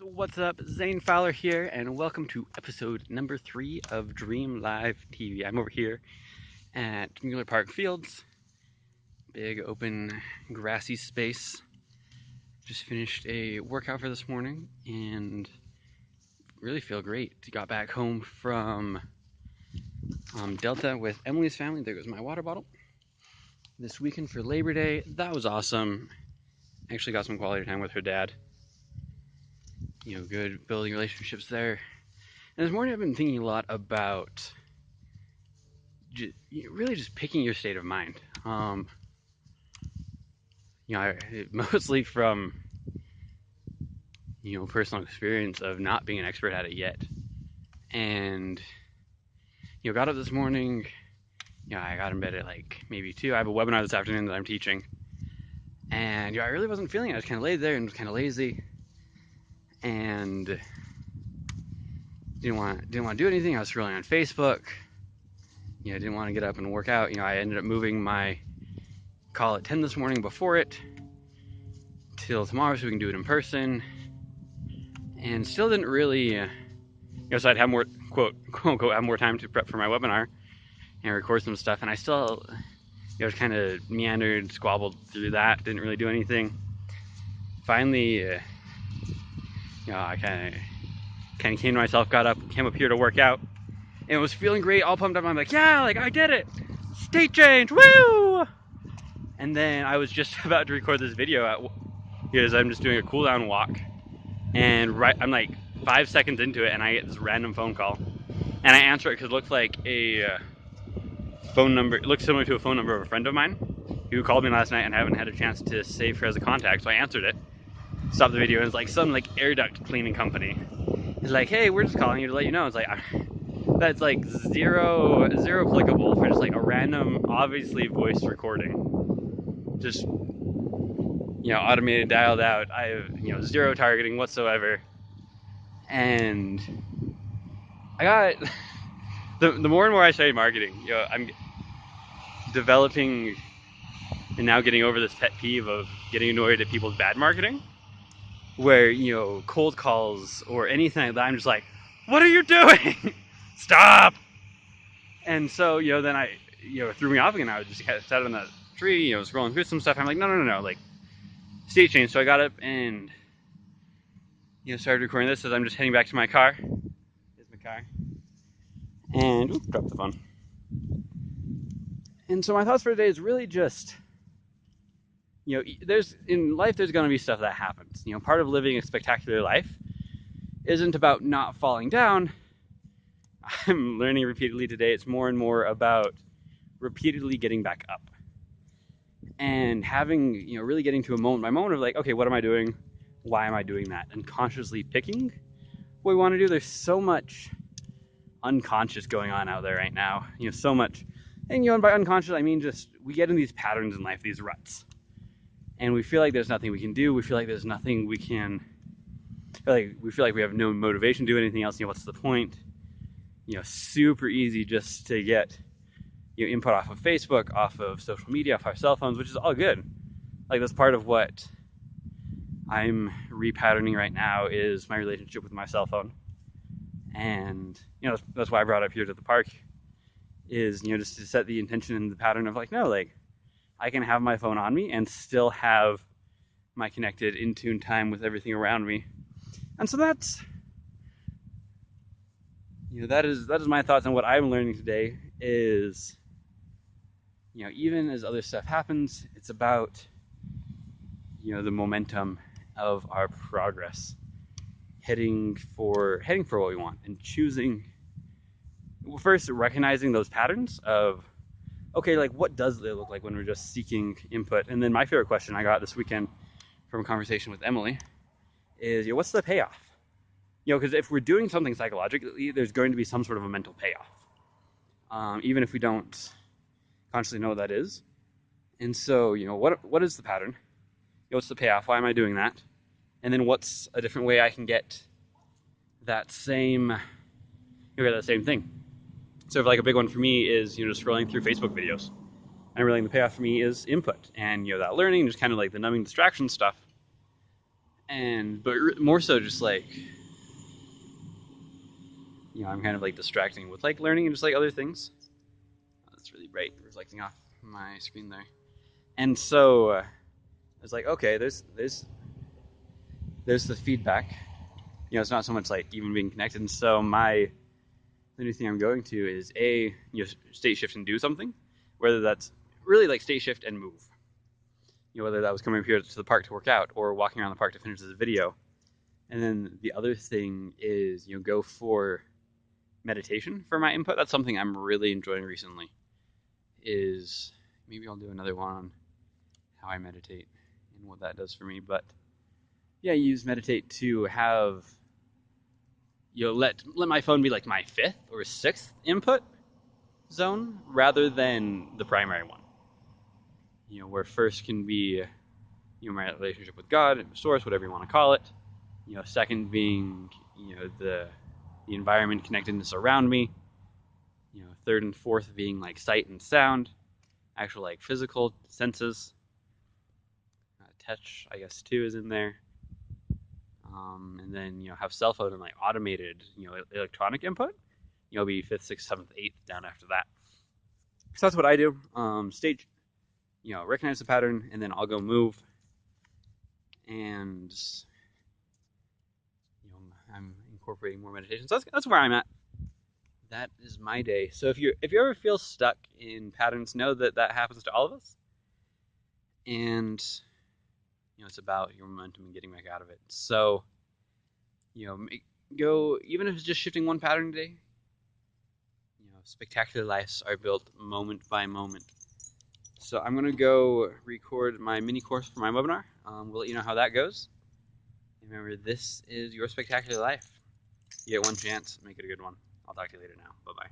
So what's up? Zane Fowler here, and welcome to episode number 3 of Dream Live TV. I'm over here at Mueller Park Fields, big open grassy space. Just finished a workout for this morning and really feel great. Got back home from Delta with Emily's family. There goes my water bottle. This weekend for Labor Day, that was awesome. Actually got some quality time with her dad. Good building relationships there. And this morning I've been thinking a lot about really just picking your state of mind. Mostly from personal experience of not being an expert at it yet. And got up this morning. I got in bed at like maybe 2. I have a webinar this afternoon that I'm teaching, and I really wasn't feeling it. I was kind of laid there and was kind of lazy, and didn't want to do anything. I was scrolling on Facebook. Didn't want to get up and work out. I ended up moving my call at 10 this morning before it till tomorrow so we can do it in person. And still didn't really, so I'd have more, quote unquote, have more time to prep for my webinar and record some stuff. And I still, just kind of meandered, squabbled through that. Didn't really do anything. Finally, I kind of came to myself, got up, came up here to work out, and was feeling great, all pumped up. I'm like, yeah, like I did it, state change, woo! And then I was just about to record this video because I'm just doing a cool down walk, and I'm like 5 seconds into it, and I get this random phone call, and I answer it because it looked like a phone number. It looked similar to a phone number of a friend of mine who called me last night, and I haven't had a chance to save her as a contact, so I answered it, stopped the video, and it's like some air duct cleaning company. It's like, hey, we're just calling you to let you know. It's like, that's like zero applicable for just like a random, obviously voice recording. Just, automated, dialed out. I have, zero targeting whatsoever. And I got, the more and more I study marketing, I'm developing and now getting over this pet peeve of getting annoyed at people's bad marketing, where, cold calls or anything like that, I'm just like, what are you doing? Stop! And so, then I, threw me off again. I was just kind of sat on that tree, scrolling through some stuff. I'm like, no, like, state change. So I got up and, started recording this as I'm just heading back to my car. Here's my car. And, dropped the phone. And so my thoughts for today is really just, in life, there's going to be stuff that happens. Part of living a spectacular life isn't about not falling down. I'm learning repeatedly today. It's more and more about repeatedly getting back up and having, really getting to a moment by moment of like, okay, what am I doing? Why am I doing that? And consciously picking what we want to do. There's so much unconscious going on out there right now. So much. And, by unconscious, I mean just we get in these patterns in life, these ruts. And we feel like there's nothing we can do. We feel like there's nothing we can, we feel like we have no motivation to do anything else. What's the point? Super easy just to get input off of Facebook, off of social media, off our cell phones, which is all good. That's part of what I'm repatterning right now is my relationship with my cell phone. And, that's why I brought up here to the park is, just to set the intention and the pattern of no, I can have my phone on me and still have my connected, in tune time with everything around me. And so that's, that is my thoughts on what I'm learning today is, even as other stuff happens, it's about, the momentum of our progress, heading for what we want and choosing, first recognizing those patterns of, okay, what does it look like when we're just seeking input? And then my favorite question I got this weekend from a conversation with Emily is, what's the payoff? Because if we're doing something psychologically, there's going to be some sort of a mental payoff, even if we don't consciously know what that is. And so, what is the pattern? What's the payoff? Why am I doing that? And then what's a different way I can get that same thing? So if a big one for me is, just scrolling through Facebook videos. And really the payoff for me is input and, that learning, just kind of the numbing distraction stuff. but more so just like, I'm kind of like distracting with like learning and just like other things. Oh, it's really bright, reflecting off my screen there. And so it's like, okay, there's the feedback. It's not so much like even being connected. And so the new thing I'm going to is state shift and do something, whether that's really like state shift and move. Whether that was coming up here to the park to work out or walking around the park to finish this video. And then the other thing is, go for meditation for my input. That's something I'm really enjoying recently. Is maybe I'll do another one on how I meditate and what that does for me. But yeah, use meditate to have let my phone be like my fifth or sixth input zone rather than the primary one. Where first can be my relationship with God, source, whatever you want to call it. Second being the environment, connectedness around me. Third and fourth being like sight and sound, actual like physical senses. Touch, I guess, too, is in there. And then have cell phone and like automated electronic input. Be fifth, sixth, seventh, eighth down after that. So that's what I do. Stage, recognize the pattern, and then I'll go move. And I'm incorporating more meditation. So that's where I'm at. That is my day. So if you ever feel stuck in patterns, know that happens to all of us. And it's about your momentum and getting back out of it. So go, even if it's just shifting one pattern a day. Spectacular lives are built moment by moment. So I'm gonna go record my mini course for my webinar. We'll let you know how that goes. Remember, this is your spectacular life. You get one chance, make it a good one. I'll talk to you later now. Bye-bye.